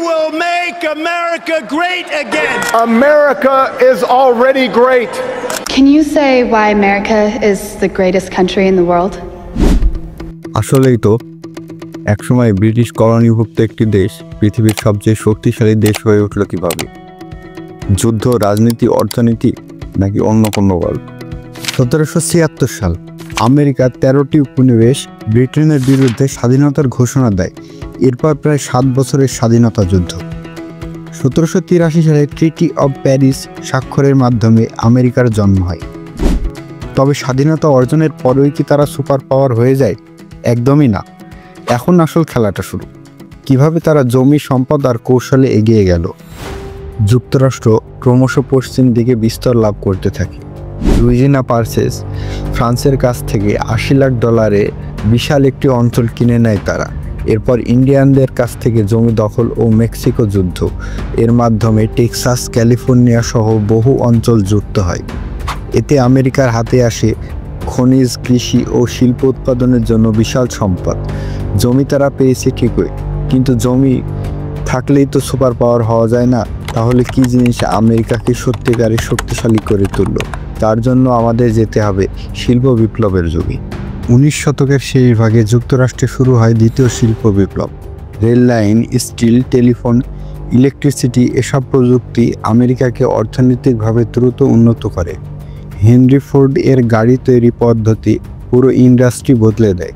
will make America great again. America is already great. Can you say why America is the greatest country in the world? আসলেই তো একসময় British কলোনিভুক্ত একটি দেশ পৃথিবীর সবচেয়ে শক্তিশালী দেশ হয়ে উঠল কিভাবে? যুদ্ধ, রাজনীতি, অর্থনীতি নাকি অন্য কোনো গল্প? 1776 সাল আমেরিকা 13টি উপনিবেশ ব্রিটেনের বিরুদ্ধে স্বাধীনতার ঘোষণা দেয়। এরপর প্রায় 7 বছরের স্বাধীনতা যুদ্ধ। 1783 সালে ট্রিটি অব প্যারিস স্বাক্ষরের মাধ্যমে আমেরিকার জন্ম হয়। তবে স্বাধীনতা অর্জনের পরেই কি তারা সুপার পাওয়ার হয়ে যায়? একদমই না। এখন আসল খেলাটা শুরু। কিভাবে তারা জমি, সম্পদ আর কৌশলে এগিয়ে গেল। যুক্তরাষ্ট্র ক্রমশ পশ্চিম দিকে বিস্তার লাভ করতে থাকে। লুইজিয়ানা পার্সেস ফ্রান্সের কাছ থেকে $80 লাখ বিশাল একটি অঞ্চল কিনে নেয় তারা। এরপর ইন্ডিয়ানদের কাছ থেকে জমি দখল ও মেক্সিকো যুদ্ধ এর মাধ্যমে টেক্সাস, ক্যালিফোর্নিয়া সহ বহু অঞ্চল যুক্ত হয়। এতে আমেরিকার হাতে আসে খনিজ, কৃষি ও শিল্প উৎপাদনের জন্য বিশাল সম্পদ। জমি তারা পেয়েছে ঠিকই, কিন্তু জমি থাকলেই তো সুপার পাওয়ার হওয়া যায় না। তাহলে কি জিনিস আমেরিকাকে সত্যিকারের শক্তিশালী করে তুলল? তার জন্য আমাদের যেতে হবে শিল্প বিপ্লবের যুগে। 19 শতকের শেষ ভাগে যুক্তরাষ্ট্রে শুরু হয় দ্বিতীয় শিল্প বিপ্লব। Rail line, steel, telephone, electricity এসব প্রযুক্তি আমেরিকাকে অর্থনৈতিকভাবে দ্রুত উন্নত করে। হেনরি ফোর্ড এর গাড়ি তৈরি পদ্ধতি পুরো ইন্ডাস্ট্রি বদলে দেয়।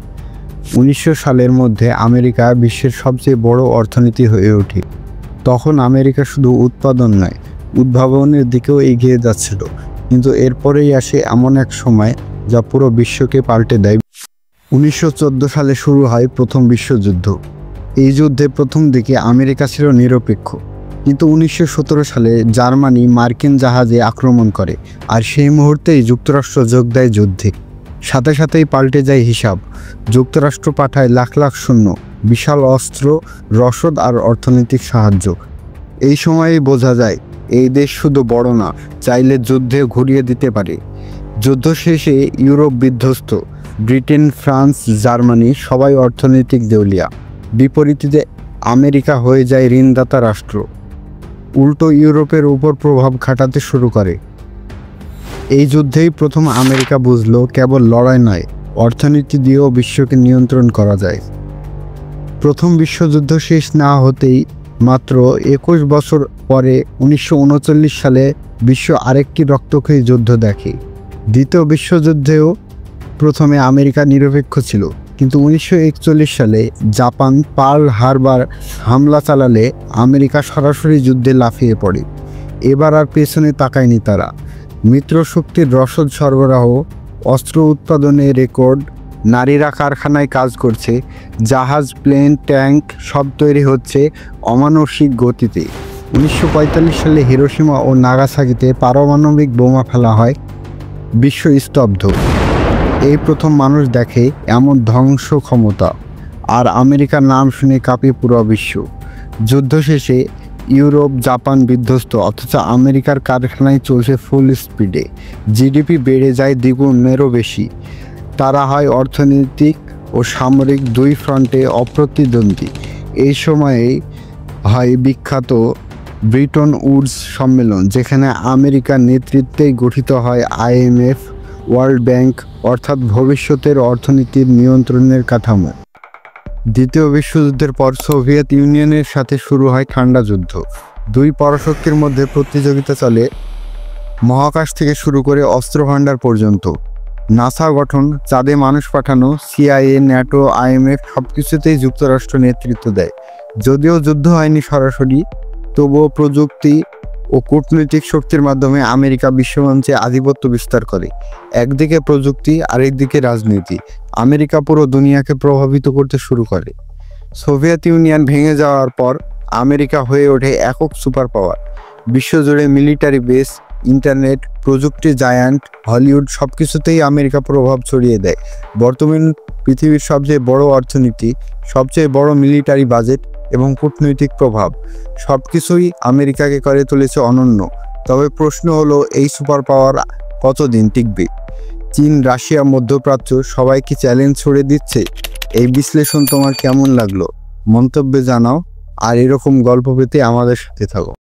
1900 সালের মধ্যে আমেরিকা বিশ্বের সবচেয়ে বড় অর্থনীতি হয়ে ওঠে। তখন আমেরিকা শুধু উৎপাদন নয়, উদ্ভাবনের দিকেও এগিয়ে যাচ্ছিল। কিন্তু এরপরেই আসে এমন এক সময় যা পুরো বিশ্বকে পাল্টে দেয়। 1914 সালে শুরু হয় প্রথম বিশ্বযুদ্ধ। এই যুদ্ধে প্রথম দিকে আমেরিকা ছিল নিরপেক্ষ, কিন্তু 1917 সালে জার্মানি মার্কিন জাহাজে আক্রমণ করে, আর সেই মুহূর্তেই যুক্তরাষ্ট্র যোগ দেয় যুদ্ধে। সাথে সাথেই পাল্টে যায় হিসাব। যুক্তরাষ্ট্র পাঠায় লাখ লাখ সৈন্য, বিশাল অস্ত্র, রসদ আর অর্থনৈতিক সাহায্য। এই সময়েই বোঝা যায় এই দেশ শুধু বড় না, চাইলে যুদ্ধে ঘুরিয়ে দিতে পারে। যুদ্ধ শেষে ইউরোপ বিধ্বস্ত। ব্রিটেন, ফ্রান্স, জার্মানি সবাই অর্থনৈতিক দেউলিয়া। বিপরীতে আমেরিকা হয়ে যায় ঋণদাতা রাষ্ট্র। উল্টো ইউরোপের উপর প্রভাব খাটাতে শুরু করে। এই যুদ্ধেই প্রথম আমেরিকা বুঝল কেবল লড়াই নয়, অর্থনীতি দিয়েও বিশ্বকে নিয়ন্ত্রণ করা যায়। প্রথম বিশ্বযুদ্ধ শেষ না হতেই মাত্র 21 বছর পরে 1939 সালে বিশ্ব আরেকটি রক্তক্ষয়ী যুদ্ধ দেখে। দ্বিতীয় বিশ্বযুদ্ধেও প্রথমে আমেরিকা নিরপেক্ষ ছিল, কিন্তু 1941 সালে জাপান পার্ল হারবার হামলা চালালে আমেরিকা সরাসরি যুদ্ধে লাফিয়ে পড়ে। এবার আর পেছনে তাকায়নি তারা। মিত্রশক্তির রসদ সরবরাহ, অস্ত্র উৎপাদনে রেকর্ড, নারীরা কারখানায় কাজ করছে, জাহাজ, প্লেন, ট্যাঙ্ক সব তৈরি হচ্ছে অমানসিক গতিতে। 1945 সালে হিরোশিমা ও নাগাসাকিতে পারমাণবিক বোমা ফেলা হয়। বিশ্ব স্তব্ধ। এই প্রথম মানুষ দেখে এমন ধ্বংস ক্ষমতা, আর আমেরিকার নাম শুনে কাঁপে পুরো বিশ্ব। যুদ্ধ শেষে ইউরোপ, জাপান বিধ্বস্ত, অথচ আমেরিকার কারখানায় চলছে ফুল স্পিডে। জিডিপি বেড়ে যায় দ্বিগুণেরও বেশি। তারা হয় অর্থনৈতিক ও সামরিক দুই ফ্রন্টে অপ্রতিদ্বন্দ্বী। এই সময়েই হয় বিখ্যাত ব্রিটন উডস সম্মেলন, যেখানে আমেরিকার নেতৃত্বেই গঠিত হয় IMF, ওয়ার্ল্ড ব্যাংক, অর্থাৎ ভবিষ্যতের অর্থনীতির নিয়ন্ত্রণের কাঠামো। দ্বিতীয় বিশ্বযুদ্ধের পর সোভিয়েত ইউনিয়নের সাথে শুরু হয় ঠান্ডা যুদ্ধ। দুই পরাশক্তির মধ্যে প্রতিযোগিতা চলে মহাকাশ থেকে শুরু করে অস্ত্রভাণ্ডার পর্যন্ত। নাসা গঠন, চাঁদে মানুষ পাঠানো, CIA, ন্যাটো, IMF সবকিছুতেই যুক্তরাষ্ট্র নেতৃত্ব দেয়। যদিও যুদ্ধ হয়নি সরাসরি, তবুও প্রযুক্তি ও কূটনৈতিক শক্তির মাধ্যমে আমেরিকা বিশ্বমঞ্চে আধিপত্য বিস্তার করে। একদিকে প্রযুক্তি, আরেকদিকে রাজনীতি। আমেরিকা পুরো দুনিয়াকে প্রভাবিত করতে শুরু করে। সোভিয়েত ইউনিয়ন ভেঙে যাওয়ার পর আমেরিকা হয়ে ওঠে একক সুপার পাওয়ার। বিশ্বজুড়ে মিলিটারি বেস, ইন্টারনেট, প্রযুক্তি জায়ান্ট, হলিউড সবকিছুতেই আমেরিকা প্রভাব ছড়িয়ে দেয়। বর্তমান পৃথিবীর সবচেয়ে বড় অর্থনীতি, সবচেয়ে বড় মিলিটারি বাজেট এবং কূটনৈতিক প্রভাব সবকিছুই আমেরিকাকে করে তুলেছে অনন্য। তবে প্রশ্ন হলো, এই সুপার পাওয়ার কতদিন টিকবে? চীন, রাশিয়া, মধ্যপ্রাচ্য সবাই কি চ্যালেঞ্জ ছড়ে দিচ্ছে? এই বিশ্লেষণ তোমার কেমন লাগলো? মন্তব্যে জানাও। আর এরকম গল্প পেতে আমাদের সাথে থাকো।